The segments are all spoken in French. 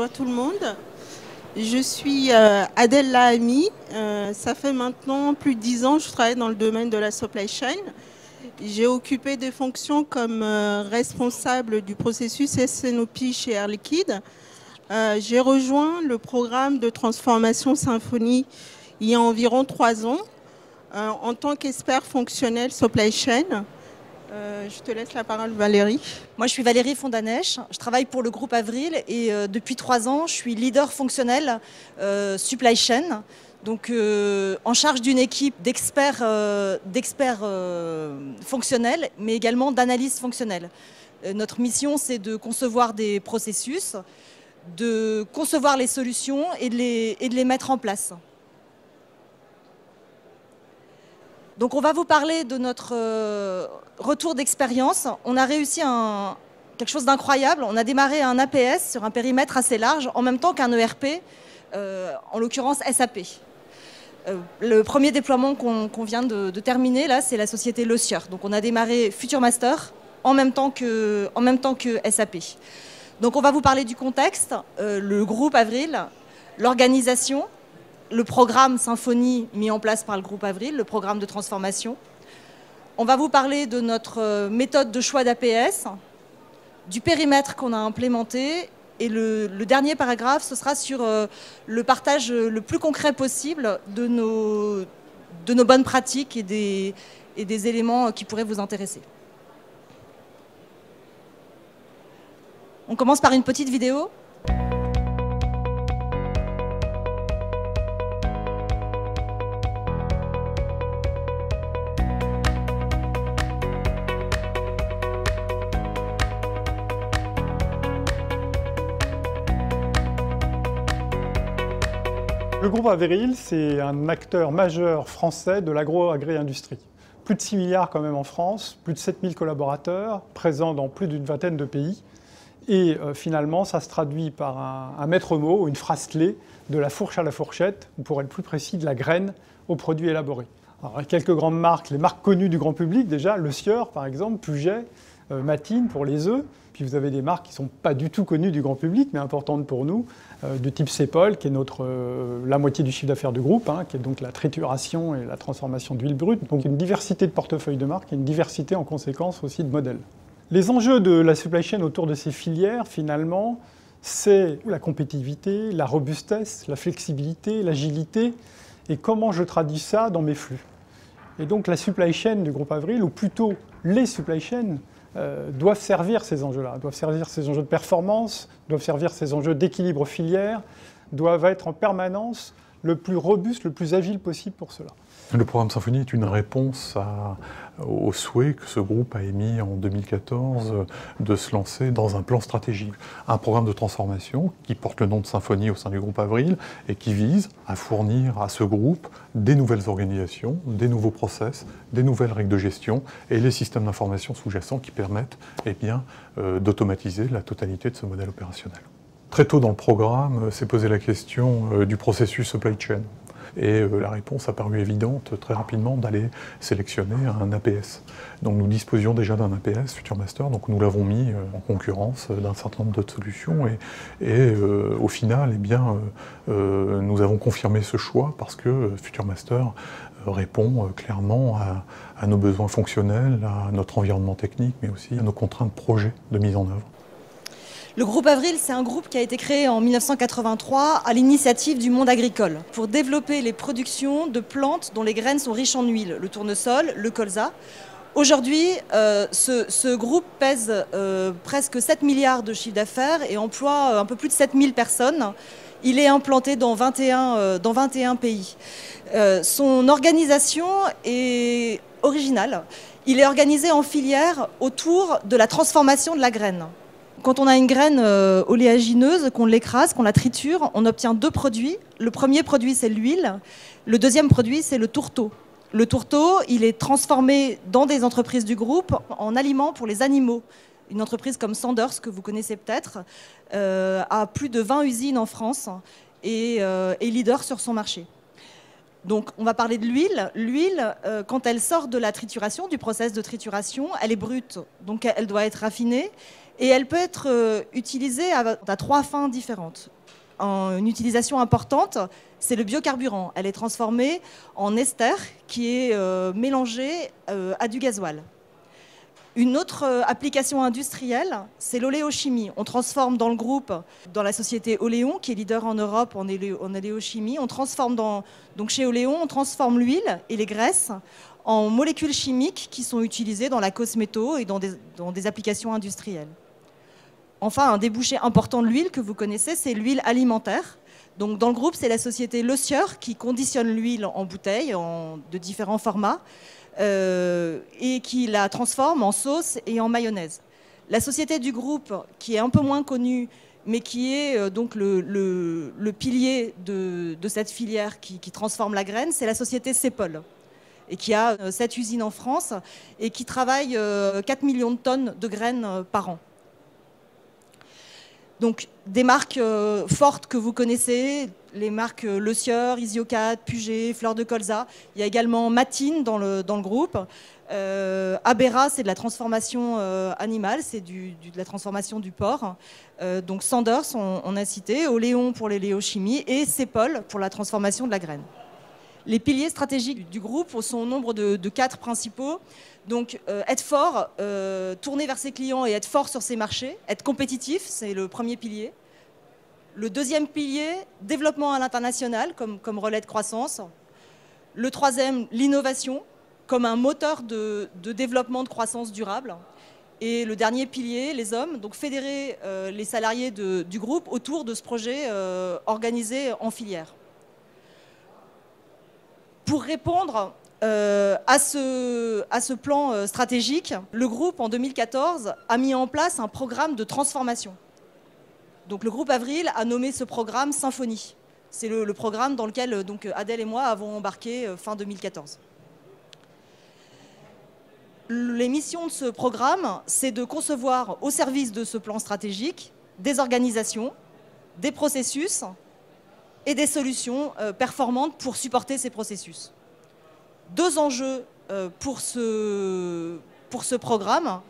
bonjour à tout le monde. Je suis Adèle Lahami. Ça fait maintenant plus de 10 ans que je travaille dans le domaine de la supply chain. J'ai occupé des fonctions comme responsable du processus S&OP chez Air Liquide. J'ai rejoint le programme de transformation Symphony il y a environ 3 ans en tant qu'expert fonctionnel supply chain. Je te laisse la parole, Valérie. Moi, je suis Valérie Fondanèche. Je travaille pour le groupe Avril et depuis 3 ans, je suis leader fonctionnel supply chain. Donc, en charge d'une équipe d'experts fonctionnels, mais également d'analystes fonctionnels. Notre mission, c'est de concevoir des processus, de concevoir les solutions et de les mettre en place. Donc on va vous parler de notre retour d'expérience. On a réussi quelque chose d'incroyable. On a démarré un APS sur un périmètre assez large en même temps qu'un ERP, en l'occurrence SAP. Le premier déploiement qu'on vient de terminer, là, c'est la société Le Sieur. Donc on a démarré FutureMaster en même temps que SAP. Donc on va vous parler du contexte, le groupe Avril, l'organisation, le programme Symphony mis en place par le groupe Avril, le programme de transformation. On va vous parler de notre méthode de choix d'APS, du périmètre qu'on a implémenté, et le dernier paragraphe, ce sera sur le partage le plus concret possible de nos bonnes pratiques et des éléments qui pourraient vous intéresser. On commence par une petite vidéo. Le groupe Avril, c'est un acteur majeur français de l'agro-agri-industrie. Plus de 6 milliards quand même en France, plus de 7000 collaborateurs, présents dans plus d'une vingtaine de pays. Et finalement, ça se traduit par un maître mot, une phrase clé, de la fourche à la fourchette, ou pour être plus précis, de la graine au produit élaboré. Alors, quelques grandes marques, les marques connues du grand public déjà, Le Sieur par exemple, Puget, Matine pour les œufs. Puis vous avez des marques qui ne sont pas du tout connues du grand public, mais importantes pour nous, de type Cepol, qui est la moitié du chiffre d'affaires du groupe, qui est donc la trituration et la transformation d'huile brute. Donc une diversité de portefeuilles de marques et une diversité en conséquence aussi de modèles. Les enjeux de la supply chain autour de ces filières, finalement, c'est la compétitivité, la robustesse, la flexibilité, l'agilité, et comment je traduis ça dans mes flux. Et donc la supply chain du groupe Avril, ou plutôt les supply chains, doivent servir ces enjeux-là, doivent servir ces enjeux de performance, doivent servir ces enjeux d'équilibre filière, doivent être en permanence le plus robuste, le plus agile possible pour cela. Le programme Symphony est une réponse au souhait que ce groupe a émis en 2014 de se lancer dans un plan stratégique. Un programme de transformation qui porte le nom de Symphony au sein du groupe Avril et qui vise à fournir à ce groupe des nouvelles organisations, des nouveaux process, des nouvelles règles de gestion et les systèmes d'information sous-jacents qui permettent d'automatiser la totalité de ce modèle opérationnel. Très tôt dans le programme, s'est posée la question du processus supply chain. Et la réponse a paru évidente très rapidement d'aller sélectionner un APS. Donc nous disposions déjà d'un APS, FutureMaster, donc nous l'avons mis en concurrence d'un certain nombre d'autres solutions. Et au final, nous avons confirmé ce choix parce que FutureMaster répond clairement à nos besoins fonctionnels, à notre environnement technique, mais aussi à nos contraintes projet de mise en œuvre. Le groupe Avril, c'est un groupe qui a été créé en 1983 à l'initiative du monde agricole pour développer les productions de plantes dont les graines sont riches en huile, le tournesol, le colza. Aujourd'hui, ce groupe pèse presque 7 milliards de chiffre d'affaires et emploie un peu plus de 7000 personnes. Il est implanté dans 21 pays. Son organisation est originale. Il est organisé en filière autour de la transformation de la graine. Quand on a une graine oléagineuse, qu'on l'écrase, qu'on la triture, on obtient 2 produits. Le premier produit, c'est l'huile. Le deuxième produit, c'est le tourteau. Le tourteau, il est transformé dans des entreprises du groupe en aliments pour les animaux. Une entreprise comme Sanders, que vous connaissez peut-être, a plus de 20 usines en France et est leader sur son marché. Donc, on va parler de l'huile. L'huile, quand elle sort de la trituration, du process de trituration, elle est brute, donc elle doit être raffinée. Et elle peut être utilisée à 3 fins différentes. Une utilisation importante, c'est le biocarburant. Elle est transformée en ester qui est mélangé à du gasoil. Une autre application industrielle, c'est l'oléochimie. On transforme dans le groupe, dans la société Oléon, qui est leader en Europe en oléochimie, on transforme donc chez Oléon, on transforme l'huile et les graisses en molécules chimiques qui sont utilisées dans la cosméto et dans des applications industrielles. Enfin, un débouché important de l'huile que vous connaissez, c'est l'huile alimentaire. Donc, dans le groupe, c'est la société Le Sieur qui conditionne l'huile en bouteilles de différents formats. Et qui la transforme en sauce et en mayonnaise. La société du groupe, qui est un peu moins connue, mais qui est donc le pilier de cette filière qui transforme la graine, c'est la société Cepol, et qui a 7 usines en France et qui travaille 4 millions de tonnes de graines par an. Donc des marques fortes que vous connaissez, les marques Le Sieur, Isiocat, Puget, Fleur de Colza. Il y a également Matine dans le groupe. Abera, c'est de la transformation animale, c'est de la transformation du porc. Donc Sanders, on a cité, Oléon pour l'éléochimie et Cepol pour la transformation de la graine. Les piliers stratégiques du groupe sont au nombre de 4 principaux. Donc être fort, tourner vers ses clients et être fort sur ses marchés, être compétitif, c'est le premier pilier. Le deuxième pilier, développement à l'international comme relais de croissance. Le troisième, l'innovation comme un moteur de développement de croissance durable. Et le dernier pilier, les hommes, donc fédérer les salariés du groupe autour de ce projet organisé en filière. Pour répondre à ce plan stratégique, le groupe, en 2014, a mis en place un programme de transformation. Donc, le groupe Avril a nommé ce programme Symphonie. C'est le programme dans lequel donc, Adèle et moi avons embarqué fin 2014. Les missions de ce programme, c'est de concevoir au service de ce plan stratégique des organisations, des processus et des solutions performantes pour supporter ces processus. 2 enjeux pour ce programme.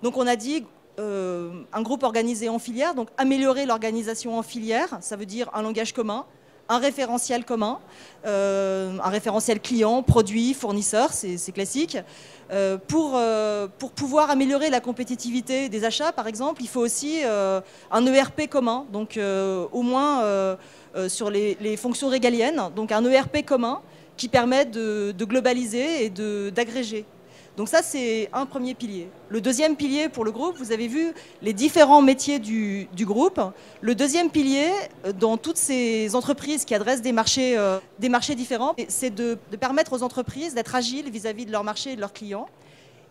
Donc on a dit un groupe organisé en filière, donc améliorer l'organisation en filière, ça veut dire un langage commun, un référentiel commun, un référentiel client, produit, fournisseur, c'est classique. Pour pouvoir améliorer la compétitivité des achats, par exemple, il faut aussi un ERP commun, donc au moins sur les fonctions régaliennes, donc un ERP commun qui permet de globaliser et d'agréger. Donc ça, c'est un premier pilier. Le deuxième pilier pour le groupe, vous avez vu les différents métiers du groupe. Le deuxième pilier, dans toutes ces entreprises qui adressent des marchés différents, c'est de permettre aux entreprises d'être agiles vis-à-vis de leur marché et de leurs clients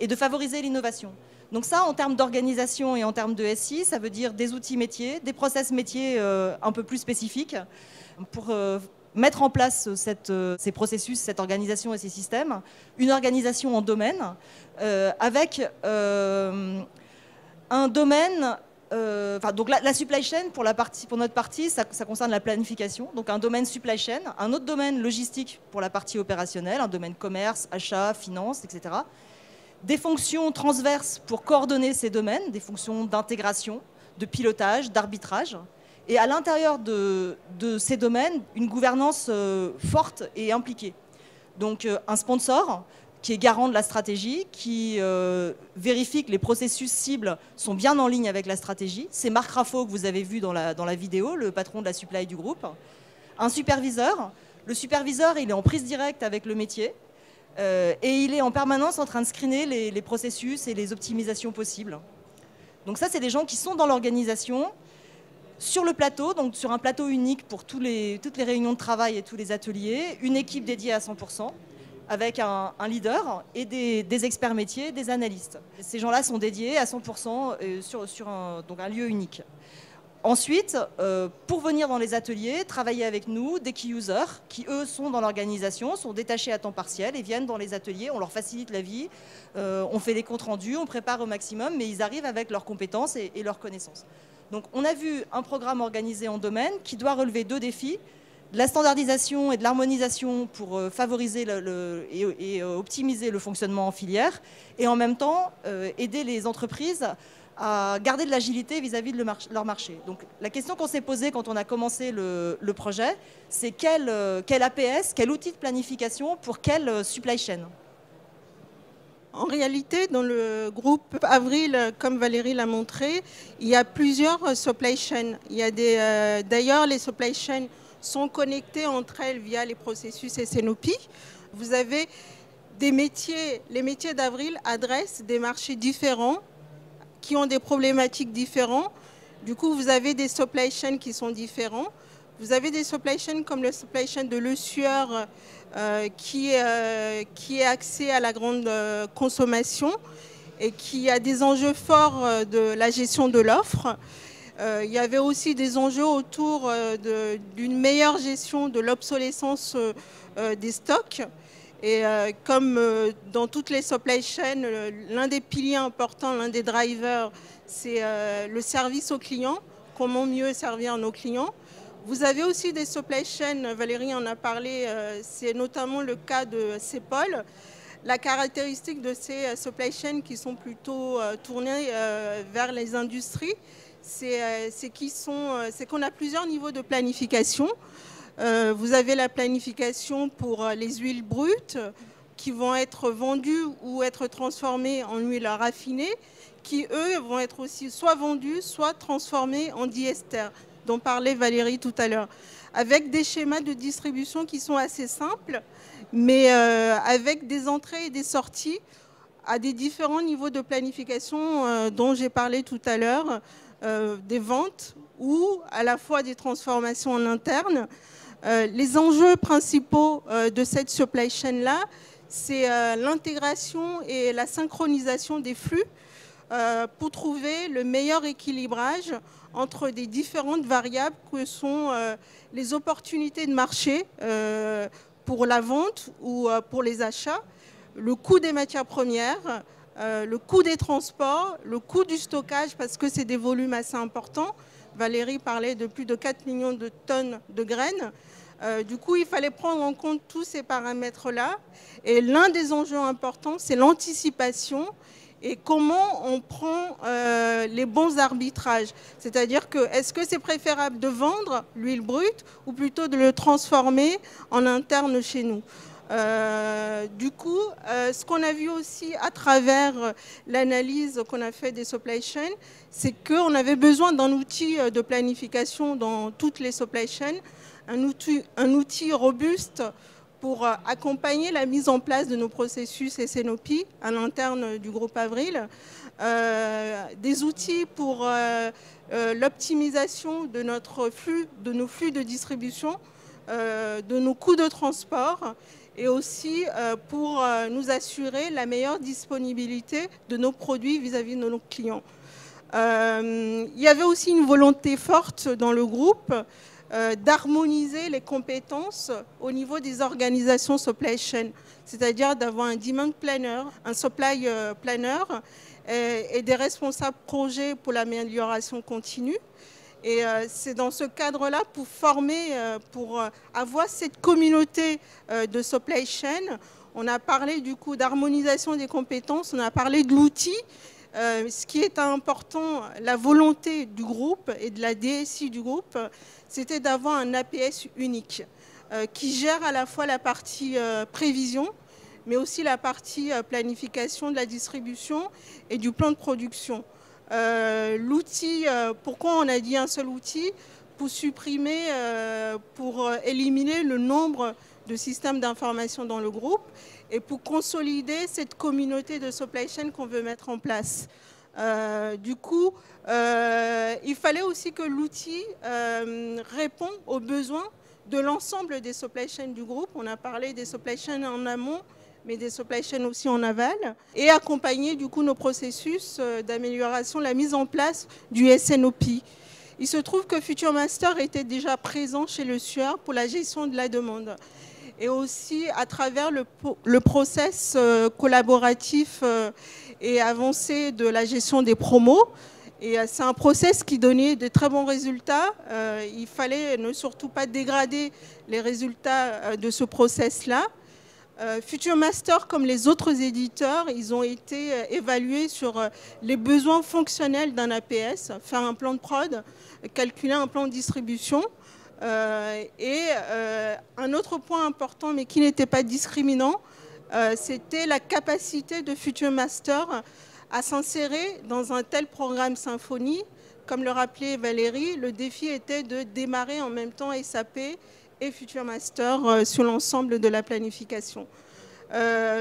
et de favoriser l'innovation. Donc ça, en termes d'organisation et en termes de SI, ça veut dire des outils métiers, des process métiers un peu plus spécifiques pour mettre en place ces processus, cette organisation et ces systèmes, une organisation en domaine, avec un domaine, donc la supply chain, pour notre partie, ça concerne la planification, donc un domaine supply chain, un autre domaine logistique pour la partie opérationnelle, un domaine commerce, achat, finance, etc. Des fonctions transverses pour coordonner ces domaines, des fonctions d'intégration, de pilotage, d'arbitrage. Et à l'intérieur de ces domaines, une gouvernance forte et impliquée. Donc un sponsor qui est garant de la stratégie, qui vérifie que les processus cibles sont bien en ligne avec la stratégie. C'est Marc Raffo que vous avez vu dans la vidéo, le patron de la supply du groupe. Un superviseur. Le superviseur, il est en prise directe avec le métier et il est en permanence en train de screener les processus et les optimisations possibles. Donc ça, c'est des gens qui sont dans l'organisation, sur le plateau, donc sur un plateau unique pour toutes les réunions de travail et tous les ateliers, une équipe dédiée à 100%, avec un leader et des experts métiers, des analystes. Ces gens-là sont dédiés à 100% sur un lieu unique. Ensuite, pour venir dans les ateliers, travailler avec nous, des key users, qui eux sont dans l'organisation, sont détachés à temps partiel et viennent dans les ateliers, on leur facilite la vie, on fait des comptes rendus, on prépare au maximum, mais ils arrivent avec leurs compétences et leurs connaissances. Donc on a vu un programme organisé en domaine qui doit relever 2 défis, de la standardisation et de l'harmonisation pour favoriser et optimiser le fonctionnement en filière, et en même temps aider les entreprises à garder de l'agilité vis-à-vis de leur marché. Donc la question qu'on s'est posée quand on a commencé le projet, c'est quel APS, quel outil de planification pour quelle supply chain? En réalité, dans le groupe Avril, comme Valérie l'a montré, il y a plusieurs supply chains. D'ailleurs, les supply chains sont connectées entre elles via les processus SNOP. Vous avez des métiers, les métiers d'Avril adressent des marchés différents qui ont des problématiques différentes. Du coup, vous avez des supply chains qui sont différents. Vous avez des supply chains comme le supply chain de Le Sueur qui est axé à la grande consommation et qui a des enjeux forts de la gestion de l'offre. Il y avait aussi des enjeux autour d'une meilleure gestion de l'obsolescence des stocks. Et comme dans toutes les supply chains, l'un des piliers importants, l'un des drivers, c'est le service aux clients, comment mieux servir nos clients. Vous avez aussi des supply chains, Valérie en a parlé, c'est notamment le cas de CEPOL. La caractéristique de ces supply chains qui sont plutôt tournées vers les industries, c'est qu'on a plusieurs niveaux de planification. Vous avez la planification pour les huiles brutes qui vont être vendues ou être transformées en huile raffinée, qui eux vont être aussi soit vendues, soit transformées en diester, dont parlait Valérie tout à l'heure, avec des schémas de distribution qui sont assez simples, mais avec des entrées et des sorties à des différents niveaux de planification dont j'ai parlé tout à l'heure, des ventes ou à la fois des transformations en interne. Les enjeux principaux de cette supply chain-là, c'est l'intégration et la synchronisation des flux pour trouver le meilleur équilibrage entre des différentes variables que sont les opportunités de marché pour la vente ou pour les achats, le coût des matières premières, le coût des transports, le coût du stockage parce que c'est des volumes assez importants. Valérie parlait de plus de 4 millions de tonnes de graines. Du coup, il fallait prendre en compte tous ces paramètres-là. Et l'un des enjeux importants, c'est l'anticipation et comment on prend les bons arbitrages. C'est-à-dire que est-ce que c'est préférable de vendre l'huile brute ou plutôt de le transformer en interne chez nous? Du coup, ce qu'on a vu aussi à travers l'analyse qu'on a fait des supply chains, c'est qu'on avait besoin d'un outil de planification dans toutes les supply chains, un outil robuste pour accompagner la mise en place de nos processus SNOP à l'interne du groupe Avril, des outils pour l'optimisation de nos flux de distribution, de nos coûts de transport et aussi pour nous assurer la meilleure disponibilité de nos produits vis-à-vis de nos clients. Il y avait aussi une volonté forte dans le groupe d'harmoniser les compétences au niveau des organisations supply chain, c'est-à-dire d'avoir un demand planner, un supply planner et des responsables projets pour l'amélioration continue. Et c'est dans ce cadre-là pour former, pour avoir cette communauté de supply chain. On a parlé du coup d'harmonisation des compétences, on a parlé de l'outil. Ce qui est important, la volonté du groupe et de la DSI du groupe, c'était d'avoir un APS unique qui gère à la fois la partie prévision, mais aussi la partie planification de la distribution et du plan de production. L'outil, pourquoi on a dit un seul outil? Pour supprimer, pour éliminer le nombre de systèmes d'information dans le groupe et pour consolider cette communauté de supply chain qu'on veut mettre en place. Du coup, il fallait aussi que l'outil réponde aux besoins de l'ensemble des supply chains du groupe. On a parlé des supply chains en amont, mais des supply chains aussi en aval, et accompagner du coup nos processus d'amélioration, la mise en place du SNOP. Il se trouve que FutureMaster était déjà présent chez Le Sueur pour la gestion de la demande et aussi à travers le process collaboratif et avancé de la gestion des promos. Et c'est un process qui donnait de très bons résultats. Il fallait ne surtout pas dégrader les résultats de ce process-là. Future Master, comme les autres éditeurs, ils ont été évalués sur les besoins fonctionnels d'un APS, faire un plan de prod, calculer un plan de distribution. Et un autre point important, mais qui n'était pas discriminant, c'était la capacité de Future Master à s'insérer dans un tel programme Symfony. Comme le rappelait Valérie, le défi était de démarrer en même temps SAP et Future Master sur l'ensemble de la planification.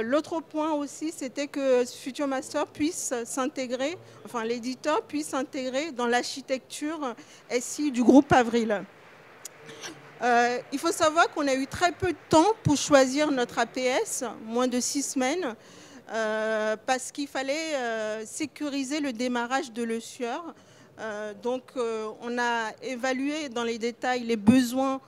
L'autre point aussi, c'était que Future Master puisse s'intégrer, enfin l'éditeur puisse s'intégrer dans l'architecture SI du groupe Avril. Il faut savoir qu'on a eu très peu de temps pour choisir notre APS, moins de 6 semaines, parce qu'il fallait sécuriser le démarrage de l'ESUR. Donc on a évalué dans les détails les besoins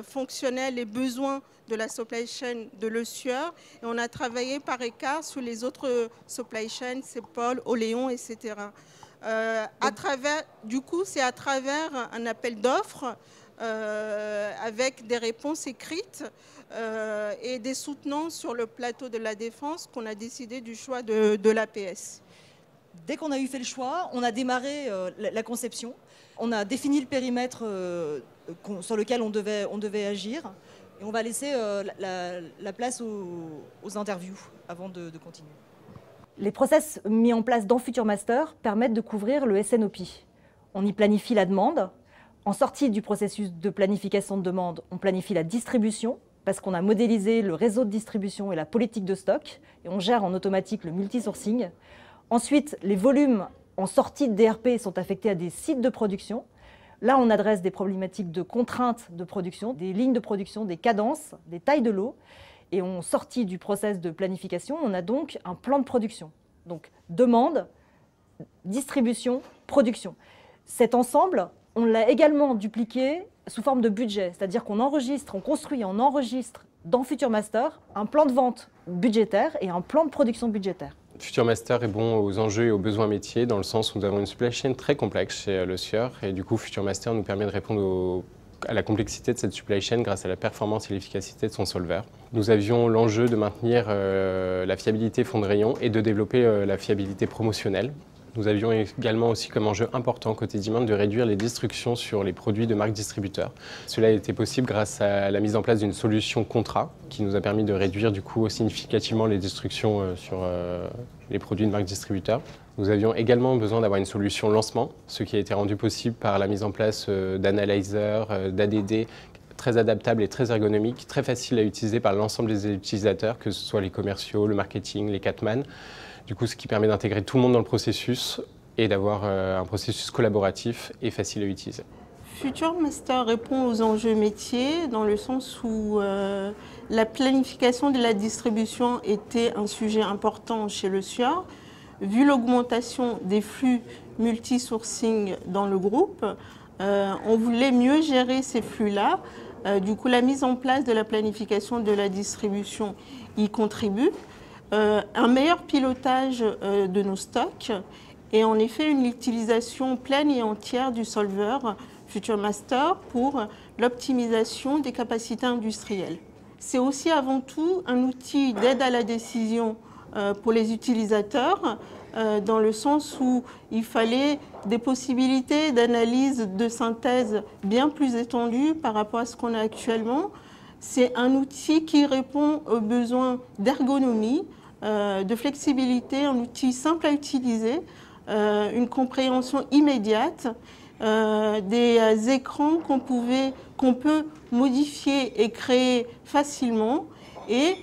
fonctionnels, les besoins de la supply chain de l'ESUR, et on a travaillé par écart sur les autres supply chains, CEPOL, Oléon, etc. Du coup, c'est à travers un appel d'offres avec des réponses écrites et des soutenants sur le plateau de la Défense qu'on a décidé du choix de l'APS. Dès qu'on a eu fait le choix, on a démarré la conception. On a défini le périmètre sur lequel on devait agir. Et on va laisser la place aux interviews avant de continuer. Les process mis en place dans Future Master permettent de couvrir le SNOP. On y planifie la demande. En sortie du processus de planification de demande, on planifie la distribution parce qu'on a modélisé le réseau de distribution et la politique de stock. Et on gère en automatique le multi-sourcing. Ensuite, les volumes en sortie de DRP sont affectés à des sites de production. Là, on adresse des problématiques de contraintes de production, des lignes de production, des cadences, des tailles de lots. Et en sortie du process de planification, on a donc un plan de production. Donc, demande, distribution, production. Cet ensemble, on l'a également dupliqué sous forme de budget. C'est-à-dire qu'on enregistre, on construit, on enregistre dans Future Master un plan de vente budgétaire et un plan de production budgétaire. Future Master est bon aux enjeux et aux besoins métiers dans le sens où nous avons une supply chain très complexe chez l'ESUR et du coup Future Master nous permet de répondre à la complexité de cette supply chain grâce à la performance et l'efficacité de son solver. Nous avions l'enjeu de maintenir la fiabilité fonds de rayon et de développer la fiabilité promotionnelle. Nous avions également aussi comme enjeu important côté demand de réduire les destructions sur les produits de marque distributeur. Cela a été possible grâce à la mise en place d'une solution contrat qui nous a permis de réduire du coup significativement les destructions sur les produits de marque distributeur. Nous avions également besoin d'avoir une solution lancement, ce qui a été rendu possible par la mise en place d'analyseurs, d'ADD, très adaptable et très ergonomique, très facile à utiliser par l'ensemble des utilisateurs, que ce soit les commerciaux, le marketing, les catman. Du coup, ce qui permet d'intégrer tout le monde dans le processus et d'avoir un processus collaboratif et facile à utiliser. Future Master répond aux enjeux métiers dans le sens où la planification de la distribution était un sujet important chez l'ESUR. Vu l'augmentation des flux multi-sourcing dans le groupe, on voulait mieux gérer ces flux-là. Du coup, la mise en place de la planification de la distribution y contribue. Un meilleur pilotage de nos stocks et en effet une utilisation pleine et entière du solver Future Master pour l'optimisation des capacités industrielles. C'est aussi avant tout un outil d'aide à la décision pour les utilisateurs dans le sens où il fallait des possibilités d'analyse de synthèse bien plus étendues par rapport à ce qu'on a actuellement. C'est un outil qui répond aux besoins d'ergonomie, de flexibilité, un outil simple à utiliser, une compréhension immédiate, des écrans qu'on peut modifier et créer facilement et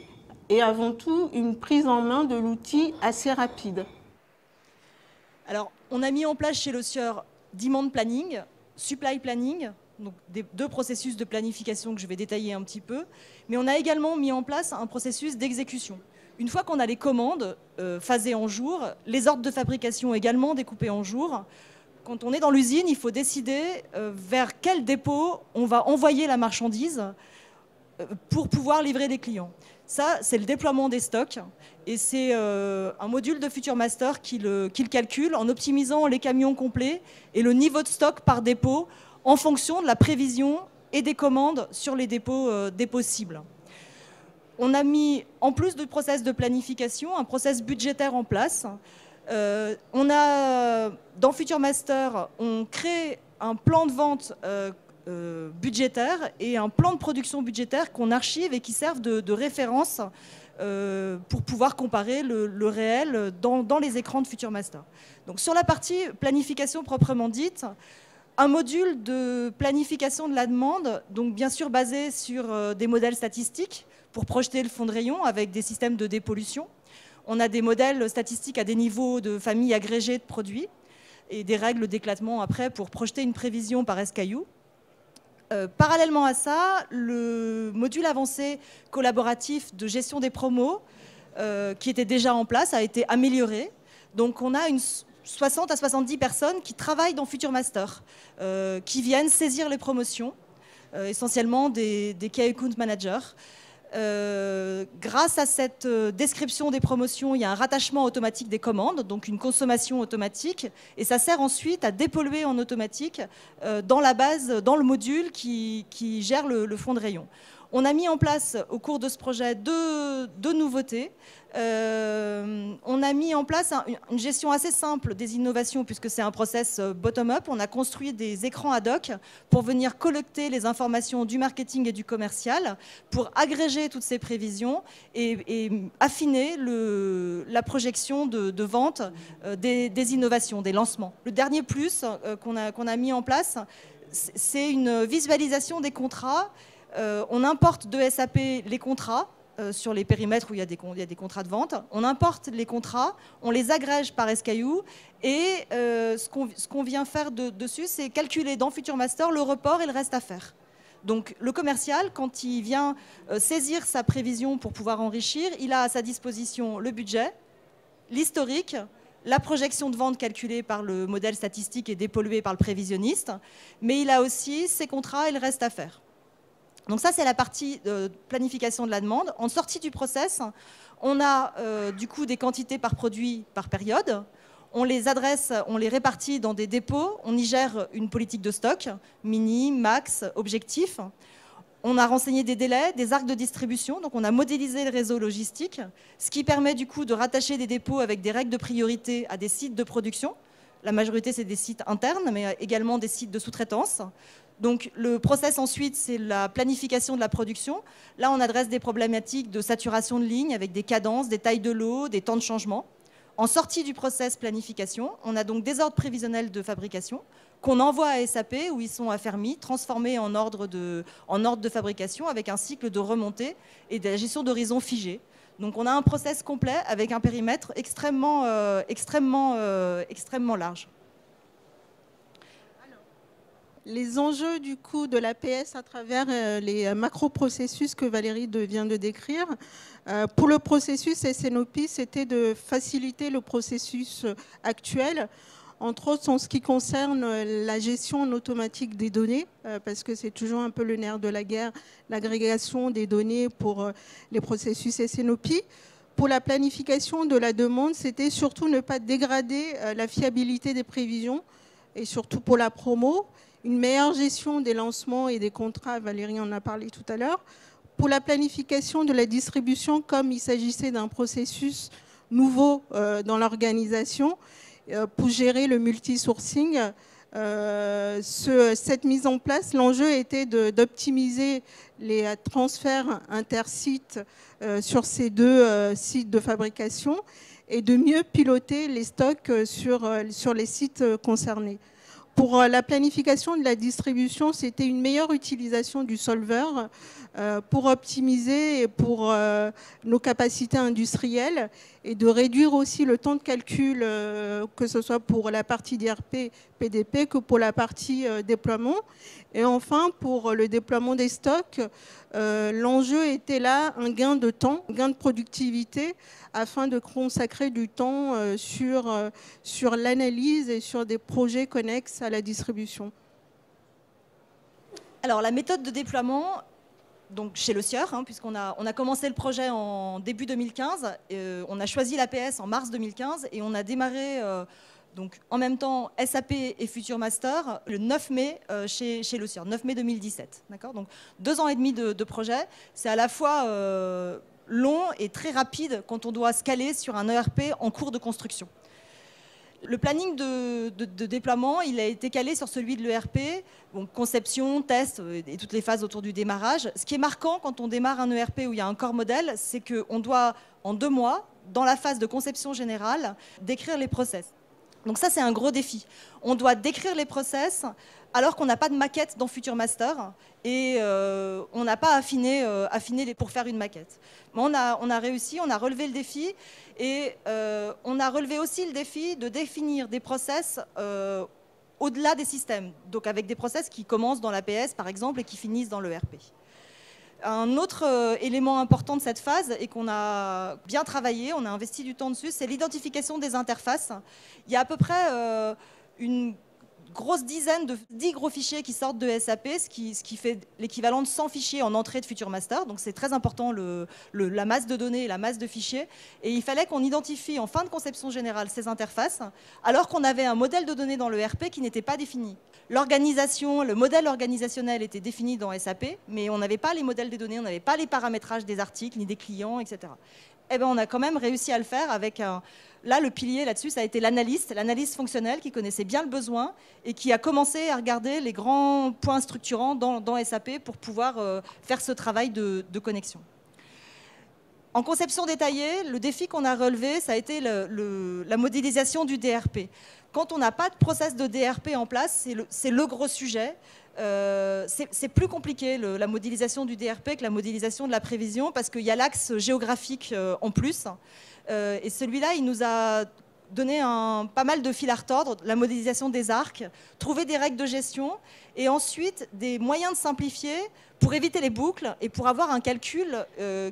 avant tout une prise en main de l'outil assez rapide. Alors, on a mis en place chez l'ESUR Demand Planning, Supply Planning, donc deux processus de planification que je vais détailler un petit peu, mais on a également mis en place un processus d'exécution. Une fois qu'on a les commandes phasées en jours, les ordres de fabrication également découpés en jours, quand on est dans l'usine, il faut décider vers quel dépôt on va envoyer la marchandise pour pouvoir livrer des clients. Ça, c'est le déploiement des stocks et c'est un module de Future Master qui le calcule en optimisant les camions complets et le niveau de stock par dépôt en fonction de la prévision et des commandes sur les dépôts cibles. on a mis, en plus du process de planification, un process budgétaire en place. Dans Future Master, on crée un plan de vente budgétaire et un plan de production budgétaire qu'on archive et qui servent de référence pour pouvoir comparer le réel dans les écrans de Future Master. Donc sur la partie planification proprement dite, un module de planification de la demande, donc bien sûr basé sur des modèles statistiques pour projeter le fond de rayon avec des systèmes de dépollution. On a des modèles statistiques à des niveaux de familles agrégées de produits et des règles d'éclatement après pour projeter une prévision par SKU. Parallèlement à ça, le module avancé collaboratif de gestion des promos, qui était déjà en place, a été amélioré. Donc on a 60 à 70 personnes qui travaillent dans Future Master, qui viennent saisir les promotions, essentiellement des Key Account Managers. Grâce à cette description des promotions, il y a un rattachement automatique des commandes, donc une consommation automatique, et ça sert ensuite à dépolluer en automatique dans la base, dans le module qui gère le fond de rayon. On a mis en place au cours de ce projet deux nouveautés. On a mis en place une gestion assez simple des innovations puisque c'est un process bottom-up. On a construit des écrans ad hoc pour venir collecter les informations du marketing et du commercial pour agréger toutes ces prévisions et affiner la projection de vente des innovations, des lancements. Le dernier plus qu'on a mis en place, c'est une visualisation des contrats. On importe de SAP les contrats sur les périmètres où il y a des contrats de vente. On importe les contrats, on les agrège par SKU et ce qu'on vient faire dessus, c'est calculer dans Future Master le report et le reste à faire. Donc le commercial, quand il vient saisir sa prévision pour pouvoir enrichir, il a à sa disposition le budget, l'historique, la projection de vente calculée par le modèle statistique et dépolluée par le prévisionniste, mais il a aussi ses contrats et le reste à faire. Donc ça, c'est la partie de planification de la demande. En sortie du process, on a du coup des quantités par produit par période. On les adresse, on les répartit dans des dépôts. On y gère une politique de stock, mini, max, objectif. On a renseigné des délais, des arcs de distribution. Donc on a modélisé le réseau logistique, ce qui permet du coup de rattacher des dépôts avec des règles de priorité à des sites de production. La majorité, c'est des sites internes, mais également des sites de sous-traitance. Donc le process ensuite, c'est la planification de la production. Là, on adresse des problématiques de saturation de ligne avec des cadences, des tailles de lots, des temps de changement. En sortie du process planification, on a donc des ordres prévisionnels de fabrication qu'on envoie à SAP où ils sont affermis, transformés en ordre de fabrication avec un cycle de remontée et de la gestion d'horizon figé. Donc on a un process complet avec un périmètre extrêmement large. Les enjeux du coup de l'APS à travers les macro-processus que Valérie vient de décrire. Pour le processus SNOP, c'était de faciliter le processus actuel, entre autres en ce qui concerne la gestion en automatique des données, parce que c'est toujours un peu le nerf de la guerre, l'agrégation des données pour les processus SNOP. Pour la planification de la demande, c'était surtout ne pas dégrader la fiabilité des prévisions, et surtout pour la promo. Une meilleure gestion des lancements et des contrats, Valérie en a parlé tout à l'heure. Pour la planification de la distribution, comme il s'agissait d'un processus nouveau dans l'organisation, pour gérer le multi-sourcing, cette mise en place, l'enjeu était d'optimiser les transferts intersites sur ces deux sites de fabrication et de mieux piloter les stocks sur les sites concernés. Pour la planification de la distribution, c'était une meilleure utilisation du solver pour optimiser pour nos capacités industrielles et de réduire aussi le temps de calcul, que ce soit pour la partie DRP, PDP, que pour la partie déploiement. Et enfin, pour le déploiement des stocks, l'enjeu était là un gain de temps, un gain de productivité, afin de consacrer du temps sur l'analyse et sur des projets connexes à la distribution. Alors, la méthode de déploiement, donc chez le Sieur, puisqu'on a commencé le projet en début 2015, on a choisi l'APS en mars 2015 et on a démarré Donc en même temps, SAP et Future Master, le 9 mai chez Le Sieur, 9 mai 2017. Donc 2 ans et demi de projet, c'est à la fois long et très rapide quand on doit scaler sur un ERP en cours de construction. Le planning de déploiement, il a été calé sur celui de l'ERP, bon, conception, test et toutes les phases autour du démarrage. Ce qui est marquant quand on démarre un ERP où il y a un corps modèle, c'est qu'on doit, en 2 mois, dans la phase de conception générale, décrire les process. Donc ça, c'est un gros défi. On doit décrire les process alors qu'on n'a pas de maquette dans Future Master et on n'a pas affiné pour faire une maquette. Mais on a réussi, on a relevé le défi et on a relevé aussi le défi de définir des process au-delà des systèmes. Donc avec des process qui commencent dans l'APS, par exemple, et qui finissent dans l'ERP. Un autre élément important de cette phase et qu'on a bien travaillé, on a investi du temps dessus, c'est l'identification des interfaces. Il y a à peu près une grosse dizaine de 10 gros fichiers qui sortent de SAP, ce qui fait l'équivalent de 100 fichiers en entrée de Future Master. Donc c'est très important la masse de données et la masse de fichiers. Et il fallait qu'on identifie en fin de conception générale ces interfaces, alors qu'on avait un modèle de données dans le ERP qui n'était pas défini. L'organisation, le modèle organisationnel était défini dans SAP, mais on n'avait pas les modèles des données, on n'avait pas les paramétrages des articles, ni des clients, etc. Eh bien, on a quand même réussi à le faire avec un... Là, le pilier là-dessus, ça a été l'analyste fonctionnelle qui connaissait bien le besoin et qui a commencé à regarder les grands points structurants dans SAP pour pouvoir faire ce travail de connexion. En conception détaillée, le défi qu'on a relevé, ça a été la modélisation du DRP. Quand on n'a pas de process de DRP en place, c'est le gros sujet. C'est plus compliqué la modélisation du DRP que la modélisation de la prévision parce qu'il y a l'axe géographique en plus. Et celui-là, il nous a donné pas mal de fil à retordre, la modélisation des arcs, trouver des règles de gestion et ensuite des moyens de simplifier pour éviter les boucles et pour avoir un calcul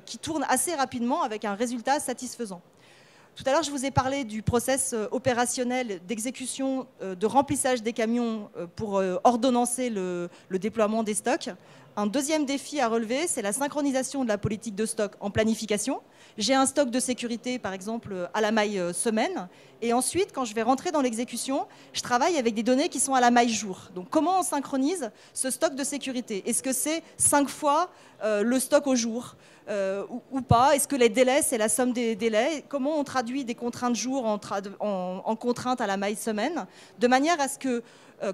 qui tourne assez rapidement avec un résultat satisfaisant. Tout à l'heure, je vous ai parlé du process opérationnel d'exécution de remplissage des camions pour ordonnancer le déploiement des stocks. Un deuxième défi à relever, c'est la synchronisation de la politique de stock en planification. J'ai un stock de sécurité, par exemple, à la maille semaine. Et ensuite, quand je vais rentrer dans l'exécution, je travaille avec des données qui sont à la maille jour. Donc, comment on synchronise ce stock de sécurité? Est-ce que c'est 5 fois le stock au jour ou pas? Est-ce que les délais, c'est la somme des délais? Comment on traduit des contraintes jour en contraintes à la maille semaine? De manière à ce que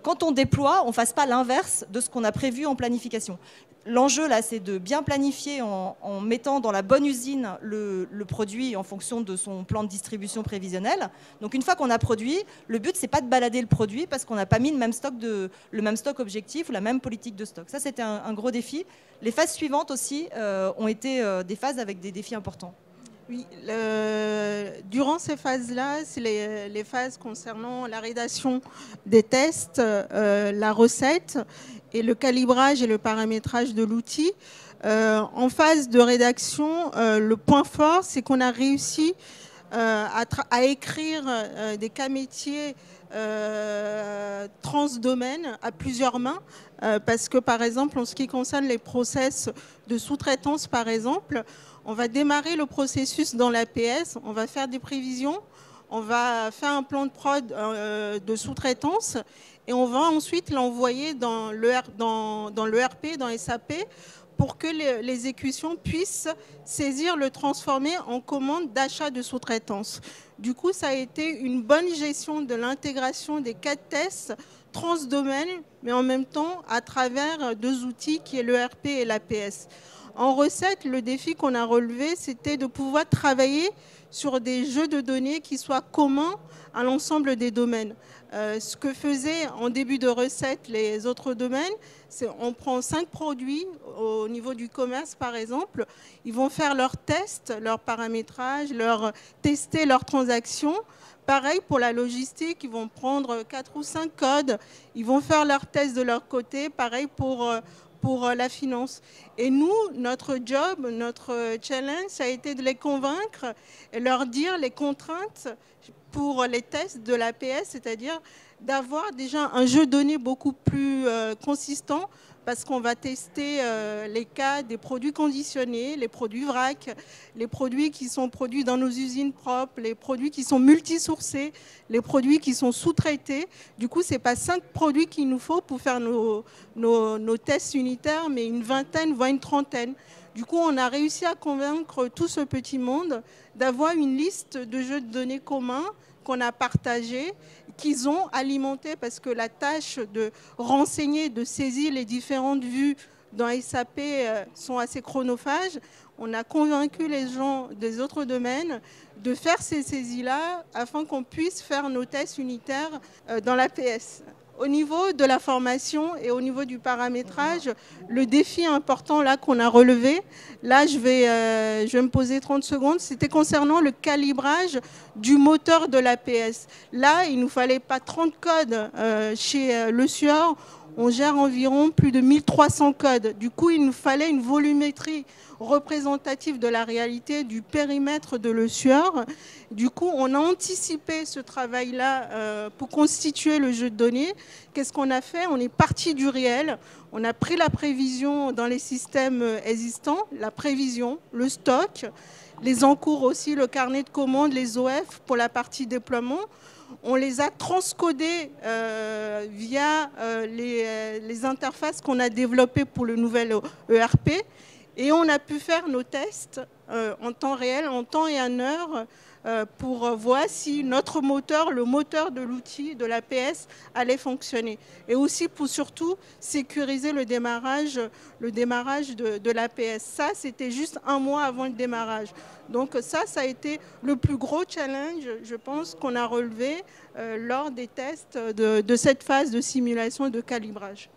quand on déploie, on ne fasse pas l'inverse de ce qu'on a prévu en planification. L'enjeu, là, c'est de bien planifier en mettant dans la bonne usine le produit en fonction de son plan de distribution prévisionnel. Donc, une fois qu'on a produit, le but, c'est pas de balader le produit parce qu'on n'a pas mis le même stock objectif ou la même politique de stock. Ça, c'était un gros défi. Les phases suivantes aussi ont été des phases avec des défis importants. Oui, durant ces phases-là, c'est les phases concernant la rédaction des tests, la recette et le calibrage et le paramétrage de l'outil. En phase de rédaction, le point fort, c'est qu'on a réussi à écrire des cas métiers transdomaines à plusieurs mains, parce que par exemple, en ce qui concerne les process de sous-traitance, par exemple, on va démarrer le processus dans l'APS, on va faire des prévisions, on va faire un plan de prod de sous-traitance et on va ensuite l'envoyer dans l'ERP, dans SAP, pour que l'exécution puisse saisir, le transformer en commande d'achat de sous-traitance. Du coup, ça a été une bonne gestion de l'intégration des 4 tests transdomaines, mais en même temps à travers 2 outils qui est l'ERP et l'APS. En recette, le défi qu'on a relevé, c'était de pouvoir travailler sur des jeux de données qui soient communs à l'ensemble des domaines. Ce que faisaient en début de recette les autres domaines, c'est on prend 5 produits au niveau du commerce, par exemple. Ils vont faire leurs tests, leur paramétrage, tester leurs transactions. Pareil pour la logistique, ils vont prendre 4 ou 5 codes. Ils vont faire leurs tests de leur côté. Pareil pour la finance. Et nous, notre job, notre challenge, ça a été de les convaincre et leur dire les contraintes pour les tests de l'APS, c'est-à-dire d'avoir déjà un jeu de données beaucoup plus consistant, parce qu'on va tester les cas des produits conditionnés, les produits vrac, les produits qui sont produits dans nos usines propres, les produits qui sont multisourcés, les produits qui sont sous-traités. Du coup, ce n'est pas 5 produits qu'il nous faut pour faire nos tests unitaires, mais une vingtaine, voire une trentaine. Du coup, on a réussi à convaincre tout ce petit monde d'avoir une liste de jeux de données communs qu'on a partagés, qu'ils ont alimentés, parce que la tâche de renseigner, de saisir les différentes vues dans SAP sont assez chronophages. On a convaincu les gens des autres domaines de faire ces saisies-là afin qu'on puisse faire nos tests unitaires dans l'APS. Au niveau de la formation et au niveau du paramétrage, le défi important là qu'on a relevé, là je vais me poser 30 secondes, c'était concernant le calibrage du moteur de l'APS. Là, il ne nous fallait pas 30 codes chez Le Sueur, on gère environ plus de 1300 codes. Du coup, il nous fallait une volumétrie représentative de la réalité du périmètre de Le Sueur. Du coup, on a anticipé ce travail-là pour constituer le jeu de données. Qu'est-ce qu'on a fait? On est parti du réel. On a pris la prévision dans les systèmes existants, la prévision, le stock, les encours aussi, le carnet de commandes, les OF pour la partie déploiement. On les a transcodés via les interfaces qu'on a développées pour le nouvel ERP. Et on a pu faire nos tests en temps réel, en temps et en heure, pour voir si notre moteur, le moteur de l'outil, de l'APS, allait fonctionner. Et aussi pour surtout sécuriser le démarrage de l'APS. Ça, c'était juste un mois avant le démarrage. Donc ça a été le plus gros challenge, je pense, qu'on a relevé lors des tests de cette phase de simulation et de calibrage.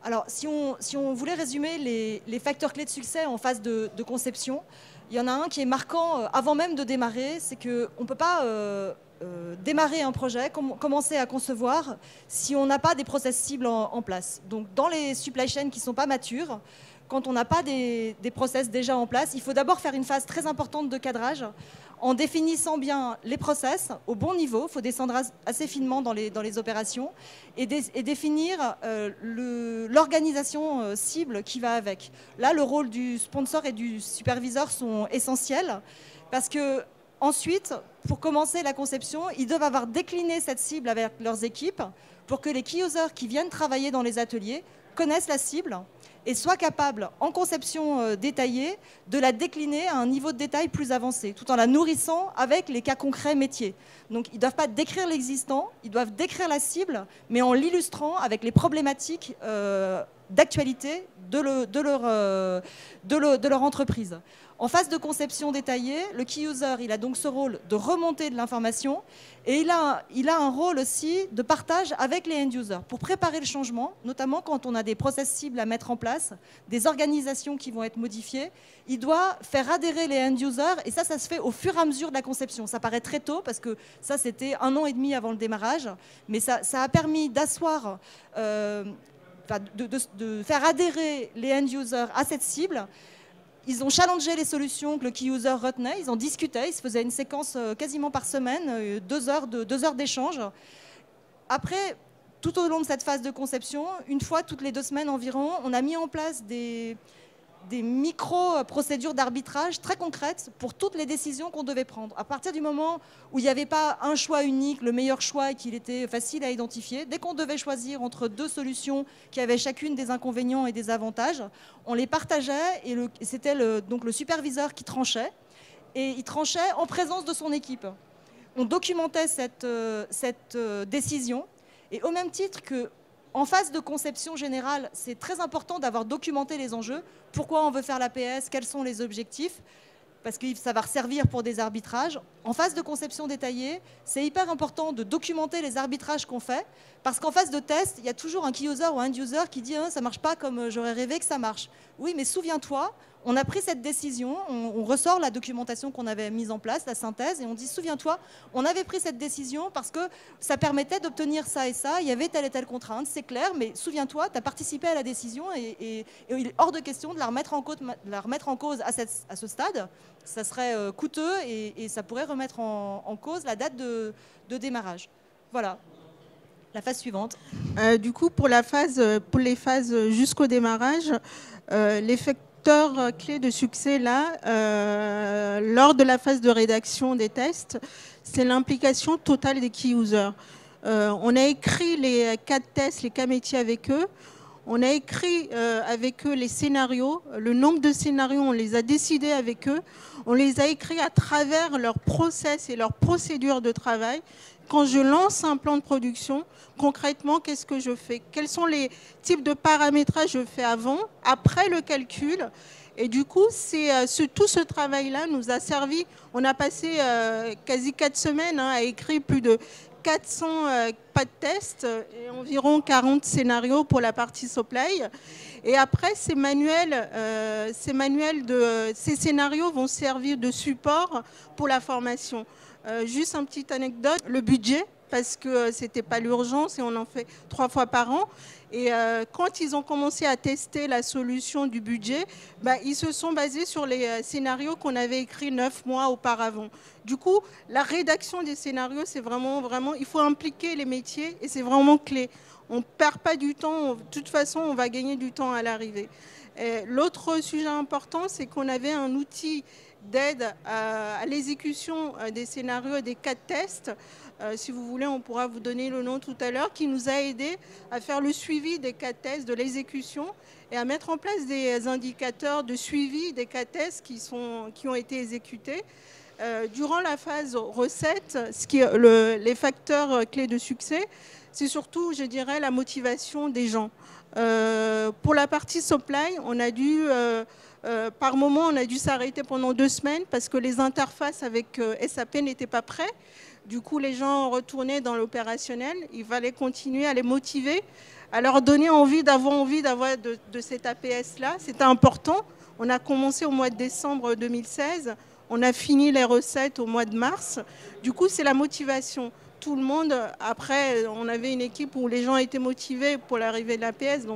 Alors, si on voulait résumer les facteurs clés de succès en phase de conception, il y en a un qui est marquant avant même de démarrer, c'est qu'on ne peut pas démarrer un projet, commencer à concevoir, si on n'a pas des process cibles en place. Donc, dans les supply chains qui ne sont pas matures, quand on n'a pas des process déjà en place, il faut d'abord faire une phase très importante de cadrage en définissant bien les process au bon niveau. Il faut descendre assez finement dans les opérations et définir l'organisation cible qui va avec. Là, le rôle du sponsor et du superviseur sont essentiels parce que ensuite, pour commencer la conception, ils doivent avoir décliné cette cible avec leurs équipes pour que les key users qui viennent travailler dans les ateliers connaissent la cible et soient capables, en conception détaillée, de la décliner à un niveau de détail plus avancé, tout en la nourrissant avec les cas concrets métiers. Donc, ils ne doivent pas décrire l'existant, ils doivent décrire la cible, mais en l'illustrant avec les problématiques d'actualité de leur entreprise. En phase de conception détaillée, le key user, il a donc ce rôle de remontée de l'information et il a un rôle aussi de partage avec les end-users pour préparer le changement, notamment quand on a des process cibles à mettre en place, des organisations qui vont être modifiées. Il doit faire adhérer les end-users et ça se fait au fur et à mesure de la conception. Ça paraît très tôt parce que ça, c'était 1 an et demi avant le démarrage, mais ça a permis d'asseoir, de faire adhérer les end-users à cette cible. Ils ont challengé les solutions que le key user retenait, ils en discutaient, ils se faisaient une séquence quasiment par semaine, 2 heures d'échange. Après, tout au long de cette phase de conception, une fois toutes les 2 semaines environ, on a mis en place des micro-procédures d'arbitrage très concrètes pour toutes les décisions qu'on devait prendre. À partir du moment où il n'y avait pas un choix unique, le meilleur choix et qu'il était facile à identifier, dès qu'on devait choisir entre 2 solutions qui avaient chacune des inconvénients et des avantages, on les partageait et c'était donc le superviseur qui tranchait. Et il tranchait en présence de son équipe. On documentait cette décision et au même titre que en phase de conception générale, c'est très important d'avoir documenté les enjeux. Pourquoi on veut faire l'APS? Quels sont les objectifs? Parce que ça va servir pour des arbitrages. En phase de conception détaillée, c'est hyper important de documenter les arbitrages qu'on fait. Parce qu'en phase de test, il y a toujours un key user ou un end user qui dit ça ne marche pas comme j'aurais rêvé que ça marche. Oui, mais souviens-toi, on a pris cette décision, on ressort la documentation qu'on avait mise en place, la synthèse, et on dit souviens-toi, on avait pris cette décision parce que ça permettait d'obtenir ça et ça, il y avait telle et telle contrainte, c'est clair, mais souviens-toi, tu as participé à la décision et il est hors de question de la remettre en cause à ce stade. Ça serait coûteux et ça pourrait remettre en cause la date de démarrage. Voilà. La phase suivante. Du coup, pour les phases jusqu'au démarrage, les facteurs clés de succès là, lors de la phase de rédaction des tests, c'est l'implication totale des key users. On a écrit les cas de tests, les cas métiers avec eux. On a écrit avec eux les scénarios. Le nombre de scénarios, on les a décidés avec eux. On les a écrits à travers leur process et leur procédure de travail. Quand je lance un plan de production, concrètement, qu'est-ce que je fais? Quels sont les types de paramétrage que je fais avant, après le calcul? Et du coup, tout ce travail-là nous a servi. On a passé quasi 4 semaines à écrire plus de 400 pas de tests et environ 40 scénarios pour la partie supply. Et après, ces scénarios vont servir de support pour la formation. Juste une petite anecdote, le budget, parce que c'était pas l'urgence et on en fait 3 fois par an. Et quand ils ont commencé à tester la solution du budget, ils se sont basés sur les scénarios qu'on avait écrits 9 mois auparavant. Du coup, la rédaction des scénarios, c'est vraiment, il faut impliquer les métiers et c'est vraiment clé. On ne perd pas du temps, de toute façon, on va gagner du temps à l'arrivée. L'autre sujet important, c'est qu'on avait un outil d'aide à l'exécution des scénarios et des cas de test. Si vous voulez, on pourra vous donner le nom tout à l'heure, qui nous a aidé à faire le suivi des cas de test, de l'exécution et à mettre en place des indicateurs de suivi des cas de test qui ont été exécutés. Durant la phase recette, les facteurs clés de succès, c'est surtout, je dirais, la motivation des gens. Pour la partie supply, on a dû... par moment, on a dû s'arrêter pendant 2 semaines parce que les interfaces avec SAP n'étaient pas prêtes. Du coup, les gens retournaient dans l'opérationnel. Il fallait continuer à les motiver, à leur donner envie d'avoir de cet APS-là. C'était important. On a commencé au mois de décembre 2016. On a fini les recettes au mois de mars. Du coup, c'est la motivation. Tout le monde, après, on avait une équipe où les gens étaient motivés pour l'arrivée de l'APS,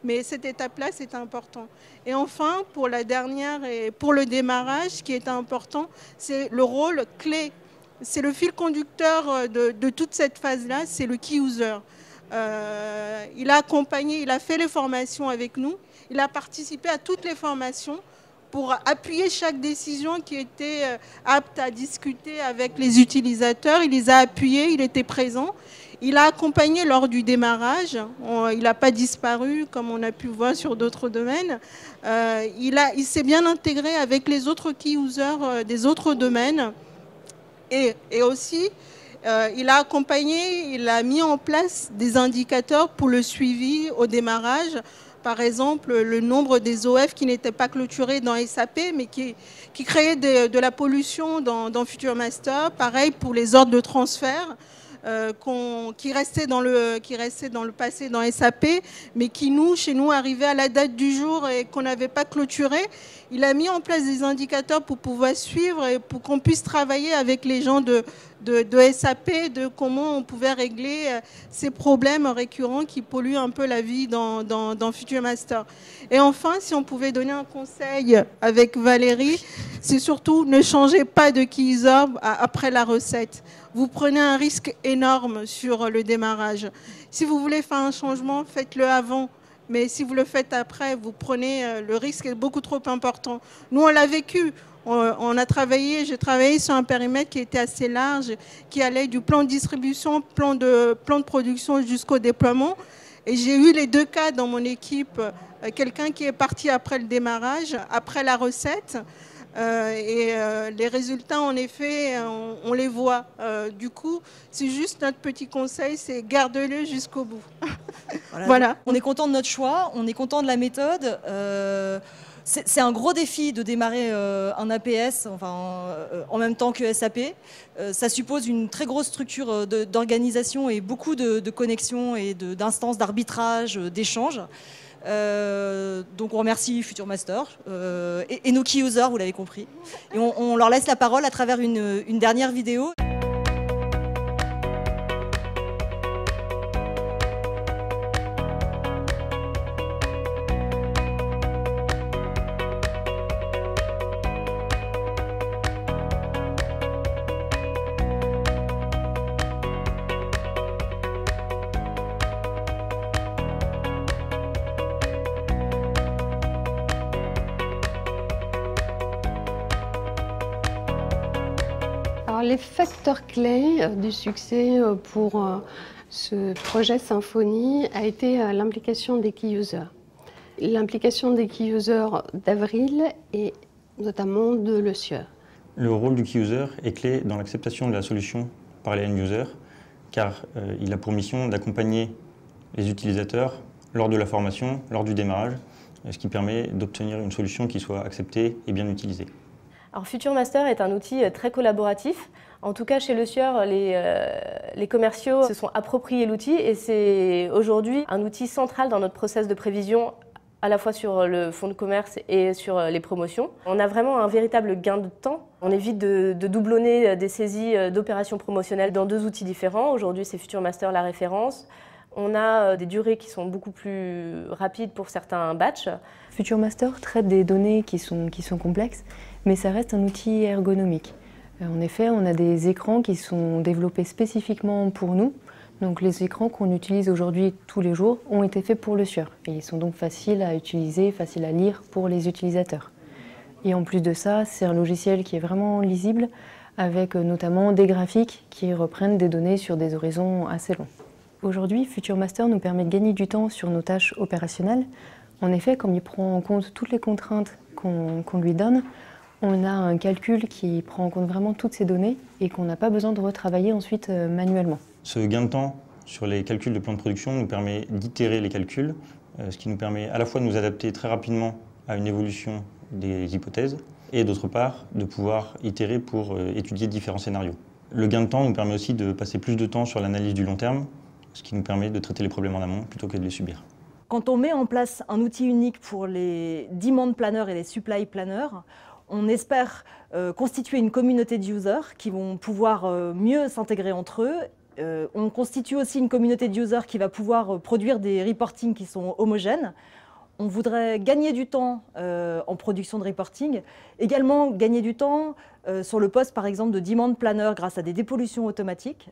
mais cette étape-là, c'était important. Et enfin, pour la dernière et pour le démarrage, ce qui est important, c'est le rôle clé. C'est le fil conducteur de toute cette phase-là, c'est le key user. Il a accompagné, il a fait les formations avec nous, il a participé à toutes les formations pour appuyer chaque décision qui était apte à discuter avec les utilisateurs. Il les a appuyés, il était présent. Il a accompagné lors du démarrage. Il n'a pas disparu comme on a pu voir sur d'autres domaines. Il s'est bien intégré avec les autres key users des autres domaines. Et aussi, il a accompagné, il a mis en place des indicateurs pour le suivi au démarrage. Par exemple, le nombre des OF qui n'étaient pas clôturés dans SAP, mais qui créaient de la pollution dans Future Master. Pareil pour les ordres de transfert qui restaient dans le passé dans SAP, mais qui, chez nous, arrivaient à la date du jour et qu'on n'avait pas clôturé. Il a mis en place des indicateurs pour pouvoir suivre et pour qu'on puisse travailler avec les gens de SAP, de comment on pouvait régler ces problèmes récurrents qui polluent un peu la vie dans Future Master. Et enfin, si on pouvait donner un conseil avec Valérie, c'est surtout ne changez pas de key user après la recette. Vous prenez un risque énorme sur le démarrage. Si vous voulez faire un changement, faites-le avant. Mais si vous le faites après, vous prenez le risque est beaucoup trop important. Nous, on l'a vécu. J'ai travaillé sur un périmètre qui était assez large, qui allait du plan de distribution, plan de production jusqu'au déploiement. Et j'ai eu les 2 cas dans mon équipe. Quelqu'un qui est parti après le démarrage, après la recette. Les résultats, en effet, on les voit. Du coup, c'est juste notre petit conseil, c'est garde-le jusqu'au bout. Voilà. On est content de notre choix, on est content de la méthode. C'est un gros défi de démarrer un APS en même temps que SAP. Ça suppose une très grosse structure d'organisation et beaucoup de connexions et d'instances d'arbitrage, d'échanges. Donc on remercie Future Master et nos key users, vous l'avez compris. Et on leur laisse la parole à travers une dernière vidéo. Les facteurs clés du succès pour ce projet Symfony a été l'implication des key users. L'implication des key users d'Avril et notamment de Le Sieur. Le rôle du key user est clé dans l'acceptation de la solution par les end-users, car il a pour mission d'accompagner les utilisateurs lors de la formation, lors du démarrage, ce qui permet d'obtenir une solution qui soit acceptée et bien utilisée. Alors FutureMaster est un outil très collaboratif. En tout cas, chez Le Sieur, les commerciaux se sont appropriés l'outil et c'est aujourd'hui un outil central dans notre process de prévision, à la fois sur le fonds de commerce et sur les promotions. On a vraiment un véritable gain de temps. On évite de doublonner des saisies d'opérations promotionnelles dans 2 outils différents. Aujourd'hui, c'est FutureMaster la référence. On a des durées qui sont beaucoup plus rapides pour certains batchs. FutureMaster traite des données qui sont complexes, mais ça reste un outil ergonomique. En effet, on a des écrans qui sont développés spécifiquement pour nous. Donc les écrans qu'on utilise aujourd'hui tous les jours ont été faits pour Le Sieur. Et ils sont donc faciles à utiliser, faciles à lire pour les utilisateurs. Et en plus de ça, c'est un logiciel qui est vraiment lisible, avec notamment des graphiques qui reprennent des données sur des horizons assez longs. Aujourd'hui, FutureMaster nous permet de gagner du temps sur nos tâches opérationnelles. En effet, comme il prend en compte toutes les contraintes qu'on lui donne, on a un calcul qui prend en compte vraiment toutes ces données et qu'on n'a pas besoin de retravailler ensuite manuellement. Ce gain de temps sur les calculs de plan de production nous permet d'itérer les calculs, ce qui nous permet à la fois de nous adapter très rapidement à une évolution des hypothèses et d'autre part de pouvoir itérer pour étudier différents scénarios. Le gain de temps nous permet aussi de passer plus de temps sur l'analyse du long terme, ce qui nous permet de traiter les problèmes en amont plutôt que de les subir. Quand on met en place un outil unique pour les demand planners et les supply planners, on espère constituer une communauté de users qui vont pouvoir mieux s'intégrer entre eux. On constitue aussi une communauté de users qui va pouvoir produire des reportings qui sont homogènes. On voudrait gagner du temps en production de reporting, également gagner du temps sur le poste par exemple de demand planner grâce à des dépollutions automatiques.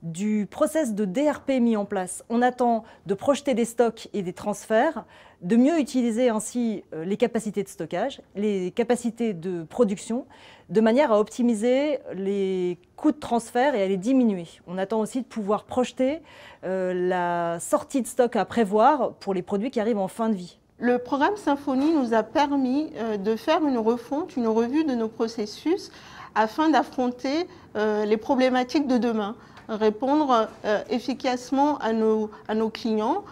Du process de DRP mis en place, on attend de projeter des stocks et des transferts, de mieux utiliser ainsi les capacités de stockage, les capacités de production, de manière à optimiser les coûts de transfert et à les diminuer. On attend aussi de pouvoir projeter la sortie de stock à prévoir pour les produits qui arrivent en fin de vie. Le programme Symfony nous a permis de faire une refonte, une revue de nos processus afin d'affronter les problématiques de demain, répondre efficacement à nos clients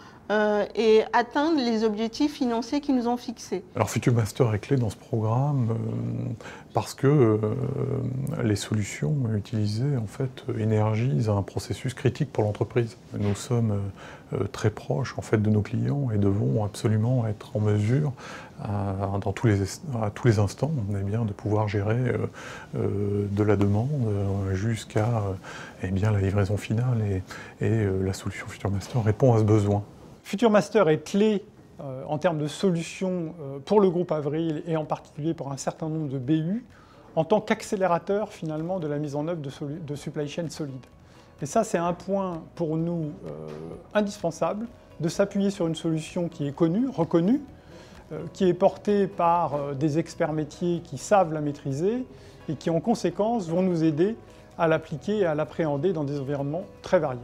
et atteindre les objectifs financiers qui nous ont fixés. Alors FutureMaster est clé dans ce programme parce que les solutions utilisées en fait énergisent un processus critique pour l'entreprise. Nous sommes très proches en fait de nos clients et devons absolument être en mesure à tous les instants de pouvoir gérer de la demande jusqu'à la livraison finale et la solution FutureMaster répond à ce besoin. FutureMaster est clé en termes de solutions pour le groupe Avril et en particulier pour un certain nombre de BU en tant qu'accélérateur finalement de la mise en œuvre de supply chain solides. Et ça, c'est un point pour nous indispensable, de s'appuyer sur une solution qui est connue, reconnue, qui est portée par des experts métiers qui savent la maîtriser et qui en conséquence vont nous aider à l'appliquer et à l'appréhender dans des environnements très variés.